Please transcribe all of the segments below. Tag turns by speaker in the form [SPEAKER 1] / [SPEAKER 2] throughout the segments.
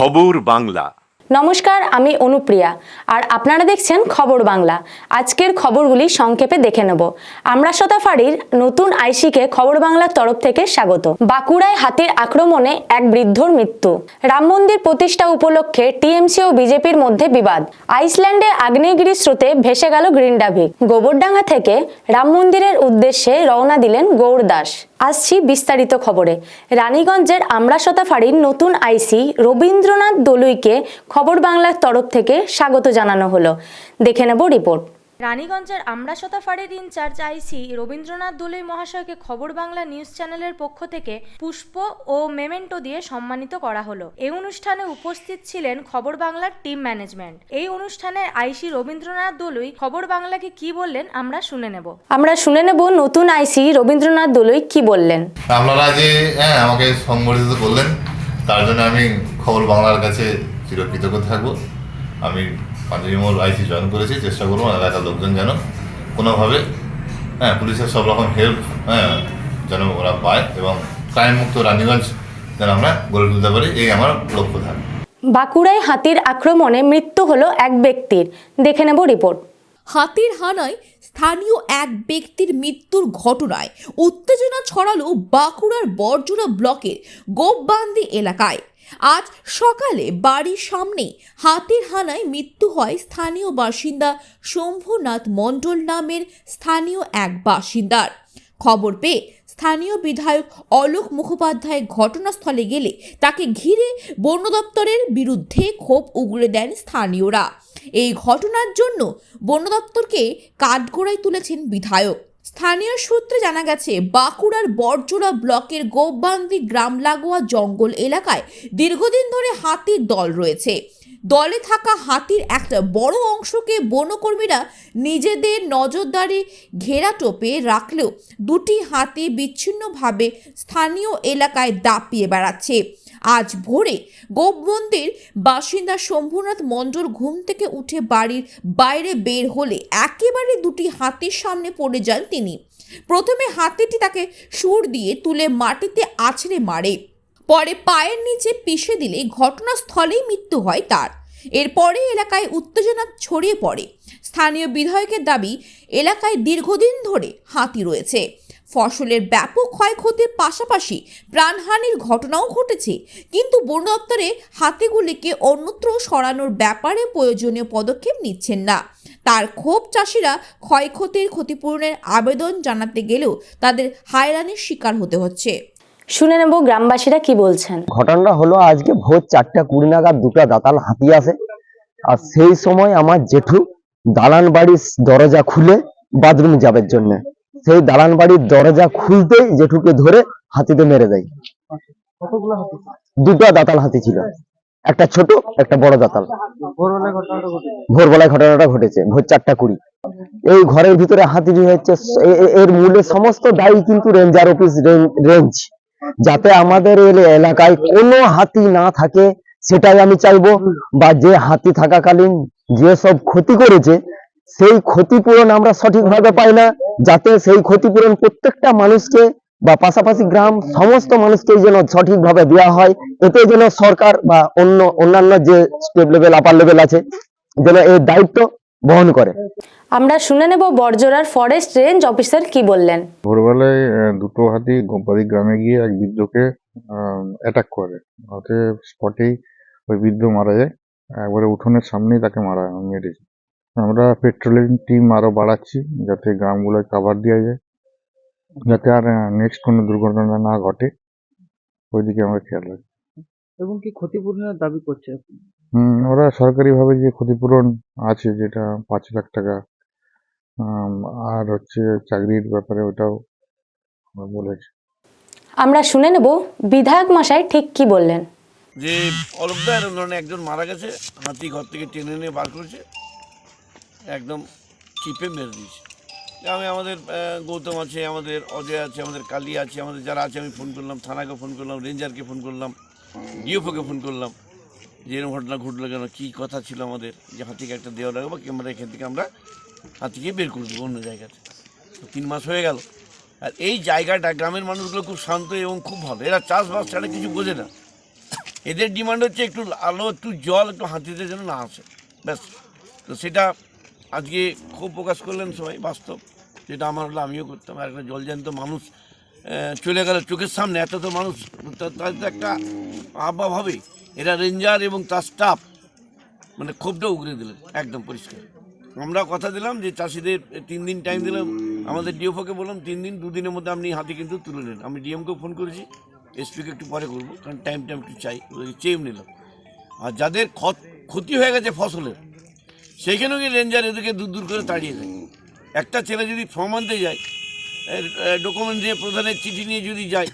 [SPEAKER 1] খবর বাংলা।
[SPEAKER 2] নমস্কার, আমি অনুপ্রিয়া আর আপনারা দেখছেন খবর বাংলা। আজকের খবরগুলি সংক্ষেপে দেখে নেব। আমরাসতা ফাঁড়ির নতুন আইসিকে খবর বাংলার তরফ থেকে স্বাগত। বাঁকুড়ায় হাতির আক্রমণে এক বৃদ্ধর মৃত্যু। রাম মন্দির প্রতিষ্ঠা উপলক্ষে টিএমসি ও বিজেপির মধ্যে বিবাদ। আইসল্যান্ডে আগ্নেয়গিরি স্রোতে ভেসে গেল গ্রিনডাভিক। গোবরডাঙ্গা থেকে রাম মন্দিরের উদ্দেশ্যে রওনা দিলেন গৌর দাস। আসছি বিস্তারিত খবরে। রানীগঞ্জের আমরাসতা ফাঁড়ির নতুন আইসি রবীন্দ্রনাথ দলুইকে খবর বাংলার তরফ থেকে স্বাগত জানানো হলো। দেখে নেব রিপোর্ট। রানীগঞ্জের আমরাসতা ফাঁড়ির ইনচার্জ আইসি রবীন্দ্রনাথ দলুই মহাশয়কে খবর বাংলা নিউজ চ্যানেলের পক্ষ থেকে পুষ্প ও মেমেন্টো দিয়ে সম্মানিত করা হলো। এই অনুষ্ঠানে উপস্থিত ছিলেন খবর বাংলার টিম ম্যানেজমেন্ট। এই অনুষ্ঠানে আইসি রবীন্দ্রনাথ দলুই খবর বাংলাকে কি বললেন আমরা শুনে নেব নতুন আইসি রবীন্দ্রনাথ দলুই কি বললেন।
[SPEAKER 3] আপনারা যে আমাকে সংবর্ধিত করলেন তার জন্য আমি খবর বাংলার কাছে চিরকৃতজ্ঞ থাকবো। আমি পাঞ্জাবিমোড় আইসি জয়েন করেছি, চেষ্টা করবো এলাকার লোকজন যেন কোনোভাবে পুলিশের সব রকম হেল্প যেন ওরা পায় এবং ক্রাইম মুক্ত রানীগঞ্জ যেন আমরা গড়ে তুলতে পারি, এই আমার লক্ষ্য থাকে।
[SPEAKER 2] বাঁকুড়ায় হাতির আক্রমণে মৃত্যু হলো এক ব্যক্তির। দেখে নেব রিপোর্ট।
[SPEAKER 4] হাতির হানায় স্থানীয় এক ব্যক্তির মৃত্যুর ঘটনায় উত্তেজনা ছড়ালো বাঁকুড়ার বরজোড়া ব্লকের গোপবান্দি এলাকায়। আজ সকালে বাড়ির সামনে হাতির হানায় মৃত্যু হয় স্থানীয় বাসিন্দা শম্ভুনাথ মণ্ডল নামের স্থানীয় এক বাসিন্দার। খবর পেয়ে স্থানীয় বিধায়ক অলোক মুখোপাধ্যায় ঘটনাস্থলে গেলে তাকে ঘিরে বন দপ্তরের বিরুদ্ধে ক্ষোভ উগরে দেন স্থানীয়রা। এই ঘটনার জন্য বন দপ্তরকে কাঠগড়ায় তুলেছেন বিধায়ক। স্থানীয় সূত্রে জানা গেছে, বাঁকুড়ার বরজোড়া ব্লকের গোপবান্দি গ্রাম লাগোয়া জঙ্গল এলাকায় দীর্ঘদিন ধরে হাতির দল রয়েছে। দলে থাকা হাতির একটা বড় অংশকে বনকর্মীরা নিজেদের নজরদারি ঘেরাটোপে রাখলেও দুটি হাতি বিচ্ছিন্নভাবে স্থানীয় এলাকায় দাপিয়ে বেড়াচ্ছে। আজ ভোরে গোপবন্দির বাসিন্দা শম্ভুনাথ মণ্ডল ঘুম থেকে উঠে বাড়ির বাইরে বের হলে একেবারে দুটি হাতির সামনে পড়ে যান তিনি। প্রথমে হাতিটি তাকে সুর দিয়ে তুলে মাটিতে আছড়ে মারে, পরে পায়ের নিচে পিষে দিলে ঘটনাস্থলেই মৃত্যু হয় তার। এরপরে এলাকায় উত্তেজনা ছড়িয়ে পড়ে। স্থানীয় বিধায়কের দাবি, এলাকায় দীর্ঘদিন ধরে হাতি রয়েছে। ফসলের ব্যাপক ক্ষয়ক্ষতির পাশাপাশি প্রাণহানির ঘটনাও ঘটেছে, কিন্তু বন দপ্তরে হাতিগুলিকে অন্যত্র সরানোর ব্যাপারে প্রয়োজনীয় পদক্ষেপ নিচ্ছেন না। তার ক্ষোভ, চাষিরা ক্ষয়ক্ষতির ক্ষতিপূরণের আবেদন জানাতে গেলেও তাদের হয়রানির শিকার হতে হচ্ছে।
[SPEAKER 2] শুনে নেব গ্রামবাসীরা কি বলছেন।
[SPEAKER 5] ঘটনাটা হলো আজকে ভোর 4:20 নাগাদ দুটো দাতাল হাতি আসে। আর সেই সময় আমার জেঠু দালান বাড়ির দরজা খুলে বাথরুম যাবার জন্য, সেই দালান বাড়ির দরজা খুলতেই জেঠুকে ধরে হাতিতে মেরে দেয়। দুটো দাতাল হাতি ছিল, একটা ছোট একটা বড় দাতাল। ভোরবেলায় ঘটনাটা ঘটেছে ভোর 4:20। এই ঘরের ভিতরে হাতিটি হচ্ছে, এর মূলে সমস্ত দায়ী কিন্তু রেঞ্জার অফিস রেঞ্জ, যাতে আমাদের এলাকায় কোনো হাতি না থাকে সেটাই আমি চাইবো। বা যে হাতি থাকাকালীন যে সব ক্ষতি করেছে সেই ক্ষতিপূরণ আমরা সঠিকভাবে পাই না, যাতে সেই ক্ষতিপূরণ প্রত্যেকটা মানুষকে বা পাশাপাশি গ্রাম সমস্ত মানুষকে যেন সঠিকভাবে দেওয়া হয়। এতে যেন সরকার বা অন্যান্য যে স্টেট লেভেল আপার লেভেল আছে যেন এই দায়িত্ব বহন করে।
[SPEAKER 2] আমরা শুনে নেব বরজোড়ার ফরেস্ট রেঞ্জ অফিসার কি বললেন।
[SPEAKER 6] ভোরবেলায় দুটো হাতি গোপাদি গ্রামে গিয়ে এক বৃদ্ধকে অ্যাটাক করে, ওতে স্পটেই ওই বৃদ্ধ মারা যায়। একবারে উঠোনের সামনেই তাকে মেরেছে। আমরা পেট্রোলিং টিম আরো বাড়াচ্ছি যাতে গ্রামগুলোয় কাভার দেওয়া যায়, যাতে আর নেক্সট কোনো দুর্ঘটনা না ঘটে, ওইদিকে আমরা খেয়াল রাখি।
[SPEAKER 7] এবং কি ক্ষতিপূরণের দাবি করছে?
[SPEAKER 6] ওরা সরকারিভাবে যে ক্ষতিপূরণ আছে, যেটা 5 লাখ টাকা, আর হচ্ছে চাকরির ব্যাপারে ওটাও বলেছে।
[SPEAKER 2] আমরা শুনে নেব বিধায়ক মশাই ঠিক কি বললেন।
[SPEAKER 8] যে অলোকদা এরকম ধরনের একজন মারা গেছে, হাতি ঘর থেকে টেনে নিয়ে বার করেছে, একদম চিপে মেরে দিয়েছে। আমি আমাদের গৌতম আছে, আমাদের অজয় আছে, আমাদের কালী আছে, আমাদের যারা আছে, আমি ফোন করলাম থানাকে, ফোন করলাম রেঞ্জারকে, ফোন করলাম ডিওফোকে, ফোন করলাম যে এরকম ঘটনা ঘটলো কেন, কী কথা ছিল আমাদের, যে হাতিকে একটা দেওয়া লাগবে বা ক্যামেরা এখান থেকে আমরা হাতিকে বের করে দেবো অন্য জায়গাতে। 3 মাস হয়ে গেল। আর এই জায়গাটা গ্রামের মানুষগুলো খুব শান্ত এবং খুব ভালো, এরা চাষবাস ছাড়া কিছু বোঝে না। এদের ডিমান্ড হচ্ছে একটু আলো, একটু জল, একটু হাতিতে যেন না আসে, ব্যাস। তো সেটা আজকে খুব প্রকাশ করলেন সবাই, বাস্তব যেটা আমার হলো আমিও করতাম। আর একটা জলজ্যান্ত মানুষ চলে গেল চোখের সামনে, এত তো মানুষ, তার তো একটা আবহাওয়া হবে। এরা রেঞ্জার এবং তার স্টাফ মানে ক্ষোভটা উগড়ে দিলেন একদম পরিষ্কার। আমরা কথা দিলাম যে চাষিদের 3 দিন টাইম দিলাম, আমাদের ডিএফওকে বললাম 3 দিন, 2 দিনের মধ্যে আপনি হাতি কিন্তু তুলে নেন। আমি ডিএমকেও ফোন করেছি, এসপিকে একটু পরে করবো, কারণ টাইম একটু চাই, চেয়েও নিলাম। আর যাদের ক্ষতি হয়ে গেছে ফসলের, সেইখানেও গিয়ে রেঞ্জার এদেরকে দূর দূর করে তাড়িয়ে দেয়। একটা ছেলে যদি ফর্ম আনতে যায়, ডকুমেন্ট দিয়ে প্রধানের চিঠি নিয়ে যদি যায়,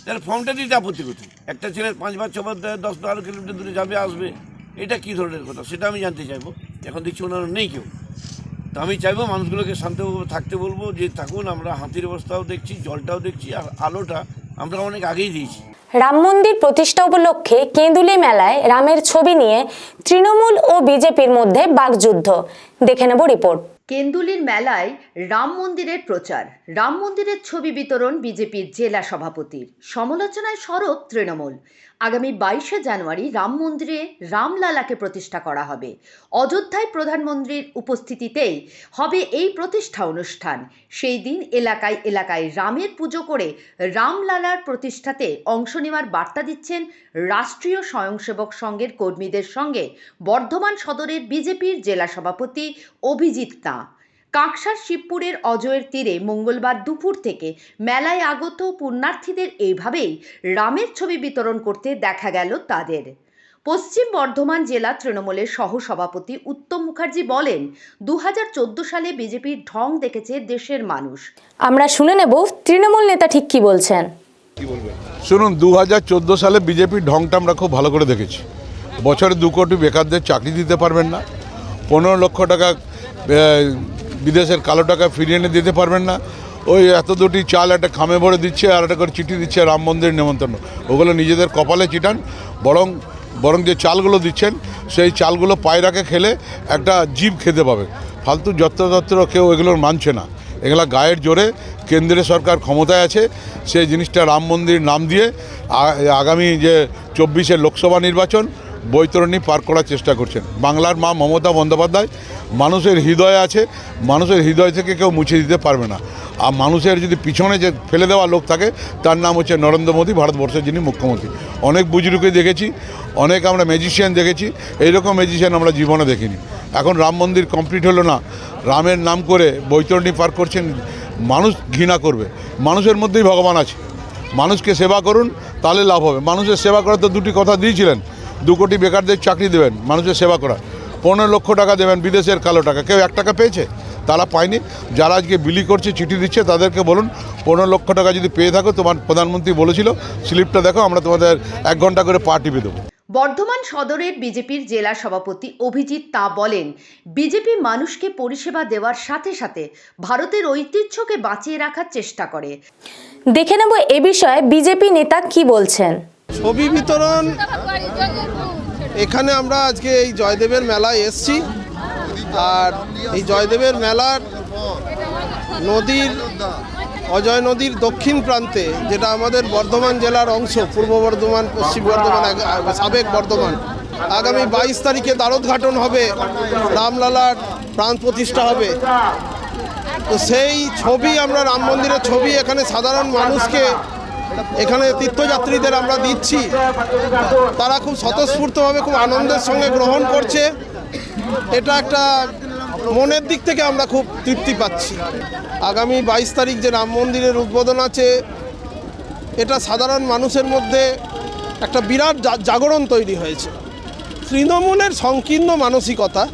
[SPEAKER 8] তাহলে ফর্মটা দিতে আপত্তি করছে। একটা ছেলের 5 বার 6 বার 10-12 কিলোমিটার দূরে যাবে আসবে, এটা কী ধরনের কথা সেটা আমি জানতে চাইবো। এখন দেখছি ওনারা নেই কেউ। তো আমি চাইবো মানুষগুলোকে শান্তভাবে থাকতে বলবো, যে থাকুন, আমরা হাতির অবস্থাও দেখছি, জলটাও দেখছি, আর আলোটা আমরা অনেক আগেই দিয়েছি।
[SPEAKER 2] রাম মন্দির প্রতিষ্ঠা উপলক্ষে কেঁদুলি মেলায় রামের ছবি নিয়ে তৃণমূল ও বিজেপির মধ্যে বাকযুদ্ধ। দেখে নেব রিপোর্ট।
[SPEAKER 1] কেন্দুলির মেলায় রাম মন্দিরের প্রচার, রাম মন্দিরের ছবি বিতরণ বিজেপির জেলা সভাপতির, সমালোচনায় সরব তৃণমূল। আগামী 22শে জানুয়ারি রাম মন্দিরে রামলালাকে প্রতিষ্ঠা করা হবে। অযোধ্যায় প্রধানমন্ত্রীর উপস্থিতিতেই হবে এই প্রতিষ্ঠা অনুষ্ঠান। সেই দিন এলাকায় এলাকায় রামের পুজো করে রামলালার প্রতিষ্ঠাতে অংশ নেওয়ার বার্তা দিচ্ছেন রাষ্ট্রীয় স্বয়ংসেবক সংঘের কর্মীদের সঙ্গে বর্ধমান সদরের বিজেপির জেলা সভাপতি অভিজিৎ দা। কাঁকসার শিবপুরের অজয়ের তীরে মঙ্গলবার দুপুর থেকে মেলায় আগত পুণ্যার্থীদের এইভাবেই রামের ছবি বিতরণ করতে দেখা গেল তাদের। পশ্চিম বর্ধমান জেলা তৃণমূলের সহসভাপতি উত্তম মুখার্জি বলেন, 2014 সালে বিজেপির ঢং দেখেছে দেশের মানুষ।
[SPEAKER 2] আমরা শুনে নেব তৃণমূল নেতা ঠিক কি বলছেন।
[SPEAKER 9] শুনুন, 2014 সালে বিজেপির ঢংটা আমরা খুব ভালো করে দেখেছি। বছরে 2 কোটি বেকারদের চাকরি দিতে পারবেন না, 15 লক্ষ টাকা বিদেশের কালো টাকা ফিরিয়ে এনে দিতে পারবেন না, ওই এত দুটি চাল একটা খামে ভরে দিচ্ছে আর একটা করে চিঠি দিচ্ছে রাম মন্দির নেমন্তন্ন। ওগুলো নিজেদের কপালে চিটান, বরং যে চালগুলো দিচ্ছেন সেই চালগুলো পায়রাকে খেলে একটা জীব খেতে পাবে। ফালতু যত্র কেউ এগুলোর মানছে না। এগুলা গায়ের জোরে কেন্দ্রের সরকার ক্ষমতায় আছে, সেই জিনিসটা রাম মন্দির নাম দিয়ে আগামী যে 24-এর লোকসভা নির্বাচন বৈতরণী পার করার চেষ্টা করছেন। বাংলার মা মমতা বন্দ্যোপাধ্যায় মানুষের হৃদয়ে আছে, মানুষের হৃদয় থেকে কেউ মুছে দিতে পারবে না। আর মানুষের যদি পিছনে যে ফেলে দেওয়া লোক থাকে তার নাম হচ্ছে নরেন্দ্র মোদী, ভারতবর্ষের যিনি মুখ্যমন্ত্রী। অনেক বুজরুকে দেখেছি, অনেক আমরা ম্যাজিশিয়ান দেখেছি, এইরকম ম্যাজিশিয়ান আমরা জীবনে দেখিনি। এখন রাম মন্দির কমপ্লিট হলো না, রামের নাম করে বৈতরণী পার করছেন, মানুষ ঘৃণা করবে। মানুষের মধ্যেই ভগবান আছে, মানুষকে সেবা করুন তাহলে লাভ হবে। মানুষের সেবা করার তো 2টি কথা দিয়েছিলেন, 2 কোটি বেকারদের চাকরি দেবেন, মানুষের সেবা করা, 15 লক্ষ টাকা দেবেন বিদেশের কালো টাকা। কেউ 1 টাকা পেয়েছে? তারা পায়নি। যারা আজকে বিলি করছে, চিঠি দিচ্ছে, তাদেরকে বলুন 15 লক্ষ টাকা যদি পেয়ে থাকো, তোমার প্রধানমন্ত্রী বলেছিল স্লিপটা দেখো, আমরা তোমাদের 1 ঘন্টা করে পা টিপে দেবো।
[SPEAKER 1] বর্ধমান সদরের বিজেপির জেলা সভাপতি অভিজিৎ তা বলেন, বিজেপি মানুষকে পরিষেবা দেওয়ার সাথে সাথে ভারতের ঐতিহ্যকে বাঁচিয়ে রাখার চেষ্টা করে।
[SPEAKER 2] দেখে নেব এ বিষয়ে বিজেপি নেতা কি বলছেন।
[SPEAKER 10] ছবি বিতরণ, এখানে আমরা আজকে এই জয়দেবের মেলায় এসছি। আর এই জয়দেবের মেলার অজয় নদীর দক্ষিণ প্রান্তে, যেটা আমাদের বর্ধমান জেলার অংশ, পূর্ব বর্ধমান, পশ্চিম বর্ধমান, সাবেক বর্ধমান, আগামী 22 তারিখে দ্বারোদ্ঘাটন হবে, রামলালার প্রাণ প্রতিষ্ঠা হবে। তো সেই ছবি, আমরা রাম মন্দিরের ছবি এখানে সাধারণ মানুষকে, এখানে তীর্থযাত্রীদের আমরা দিচ্ছি। তারা খুব স্বতঃস্ফূর্তভাবে, খুব আনন্দের সঙ্গে গ্রহণ করছে। এটা একটা মনের দিক থেকে আমরা খুব তৃপ্তি পাচ্ছি। আগামী 22 তারিখ যে রাম মন্দিরের উদ্বোধন আছে, এটা সাধারণ মানুষের মধ্যে একটা বিরাট জাগরণ তৈরি হয়েছে। তৃণমূলের সংকীর্ণ মানসিকতা,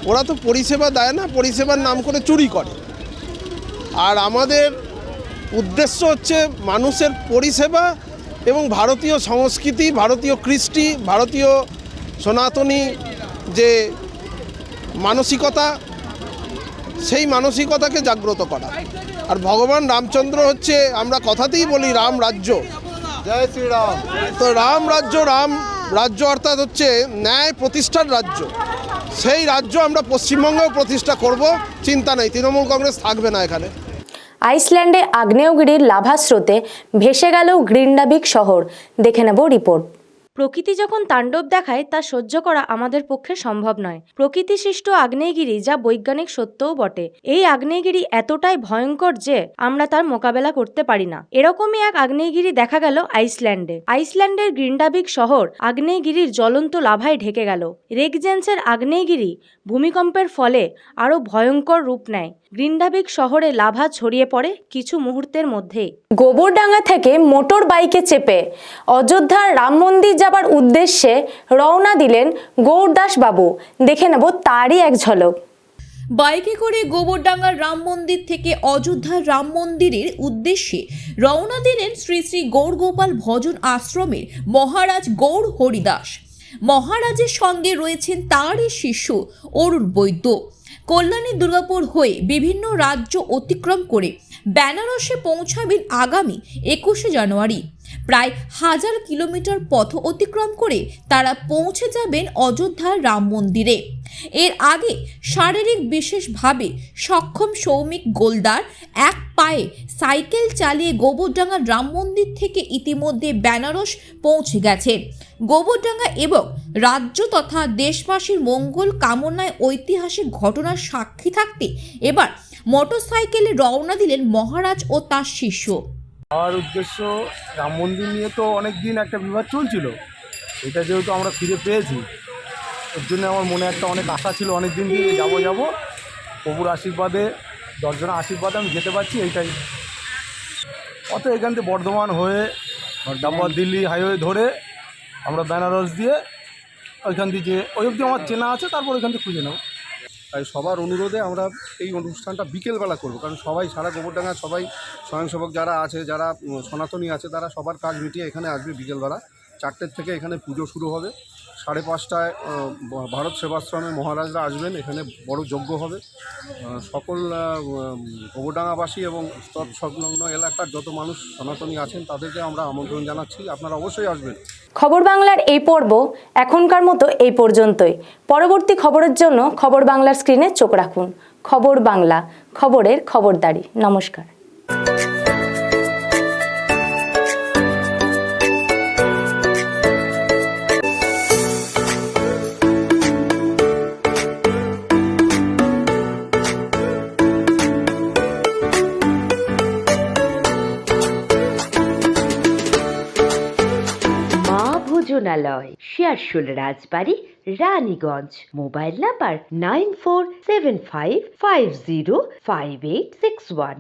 [SPEAKER 10] ওরা তো পরিষেবা দেয় না, পরিষেবার নাম করে চুরি করে। আর আমাদের উদ্দেশ্য হচ্ছে মানুষের পরিষেবা এবং ভারতীয় সংস্কৃতি, ভারতীয় কৃষ্টি, ভারতীয় সনাতনী যে মানসিকতা, সেই মানসিকতাকে জাগ্রত করা। আর ভগবান রামচন্দ্র হচ্ছে, আমরা কথাতেই বলি রাম রাজ্য, জয় শ্রীরাম। তো রাম রাজ্য অর্থাৎ হচ্ছে ন্যায় প্রতিষ্ঠার রাজ্য। সেই রাজ্য আমরা পশ্চিমবঙ্গেও প্রতিষ্ঠা করব, চিন্তা নেই, তৃণমূল কংগ্রেস থাকবে না এখানে।
[SPEAKER 2] আইসল্যান্ডে আগ্নেয়গিরির লাভা স্রোতে ভেসে গেল গ্রিন্ডাভিক শহর। দেখে নেব রিপোর্ট। প্রকৃতি যখন তাণ্ডব দেখায় তা সহ্য করা আমাদের পক্ষে সম্ভব নয়। প্রকৃতি সৃষ্ট আগ্নেয়গিরি যা বৈজ্ঞানিক সত্যও বটে। এই আগ্নেয়গিরি এতটাই ভয়ঙ্কর যে আমরা তার মোকাবেলা করতে পারি না। এরকমই এক আগ্নেয়গিরি দেখা গেল আইসল্যান্ডে। আইসল্যান্ডের গ্রিন্ডাভিক শহর আগ্নেয়গিরির জ্বলন্ত লাভায় ঢেকে গেল। রেকজেন্সের আগ্নেয়গিরি ভূমিকম্পের ফলে আরো ভয়ঙ্কর রূপ নেয়। গ্রিন্ডাভিক শহরে লাভা ছড়িয়ে পড়ে কিছু মুহূর্তের মধ্যেই। গোবরডাঙ্গা থেকে মোটর বাইকে চেপে অযোধ্যার রাম মন্দির যাবার উদ্দেশ্যে রওনা দিলেন গৌরদাস বাবু। দেখে নেব তারই এক ঝলক।
[SPEAKER 4] বাইকে করে গোবরডাঙ্গার রাম মন্দির থেকে অযোধ্যার রাম মন্দিরের উদ্দেশ্যে রওনা দিলেন শ্রী শ্রী গৌরগোপাল ভজন আশ্রমের মহারাজ গৌর হরিদাস। মহারাজের সঙ্গে রয়েছেন তাঁরই শিষ্য অরুণ বৈদ্য। কল্যাণী দুর্গাপুর হয়ে বিভিন্ন রাজ্য অতিক্রম করে বেনারসে পৌঁছাবেন আগামী 21শে জানুয়ারি। প্রায় 1000 কিলোমিটার পথ অতিক্রম করে তারা পৌঁছে যাবেন অযোধ্যার রাম মন্দিরে। এর আগে শারীরিক বিশেষভাবে সক্ষম সৌমিক গোলদার এক পায়ে সাইকেল চালিয়ে গোবরডাঙ্গার রাম মন্দির থেকে ইতিমধ্যে বেনারস পৌঁছে গেছেন। গোবরডাঙ্গা এবং রাজ্য তথা দেশবাসীর মঙ্গল কামনায় ঐতিহাসিক ঘটনার সাক্ষী থাকতে এবার মোটরসাইকেলে রওনা দিলেন মহারাজ ও তার শিষ্য।
[SPEAKER 11] আমার উদ্দেশ্য রাম মন্দির নিয়ে তো অনেক দিন একটা বিবাদ চলছিল, এটা যেহেতু আমরা ফিরে পেয়েছি এর জন্য আমার মনে একটা অনেক আশা ছিল, অনেক দিন দিয়ে যাবো প্রভুর আশীর্বাদে, দর্শনের আশীর্বাদে আমি যেতে পারছি এইটাই। অত এখান থেকে বর্ধমান হয়ে তারপর দিল্লি হাইওয়ে ধরে আমরা বেনারস দিয়ে ওইখান থেকে ওই অবধি আমার চেনা আছে, তারপর ওইখান থেকে খুঁজে নেব। তাই সবার অনুরোধে আমরা এই অনুষ্ঠানটা বিকেলবেলা করব, কারণ সবাই সারা গোবরডাঙ্গা সবাই স্বয়ংসেবক যারা আছে, যারা সনাতনী আছে, তারা সবার কাজ মিটিয়ে এখানে আসবে বিকেলবেলা 4টের থেকে। এখানে পুজো শুরু হবে 5:30টায়। ভারত সেবাশ্রমে মহারাজরা আসবেন, এখানে বড় যজ্ঞ হবে। সকল গোবরডাঙ্গাবাসী এবং তৎসংলগ্ন এলাকার যত মানুষ সনাতনী আছেন তাদেরকে আমরা আমন্ত্রণ জানাচ্ছি, আপনারা অবশ্যই আসবেন।
[SPEAKER 2] খবর বাংলার এই পর্ব এখনকার মতো এই পর্যন্তই। পরবর্তী খবরের জন্য খবর বাংলার স্ক্রিনে চোখ রাখুন। খবর বাংলা, খবরের খবরদারি। নমস্কার।
[SPEAKER 1] ভোজনালয়, শেয়ারশোল রাজবাড়ি, রানীগঞ্জ। Mobile number 9475505861।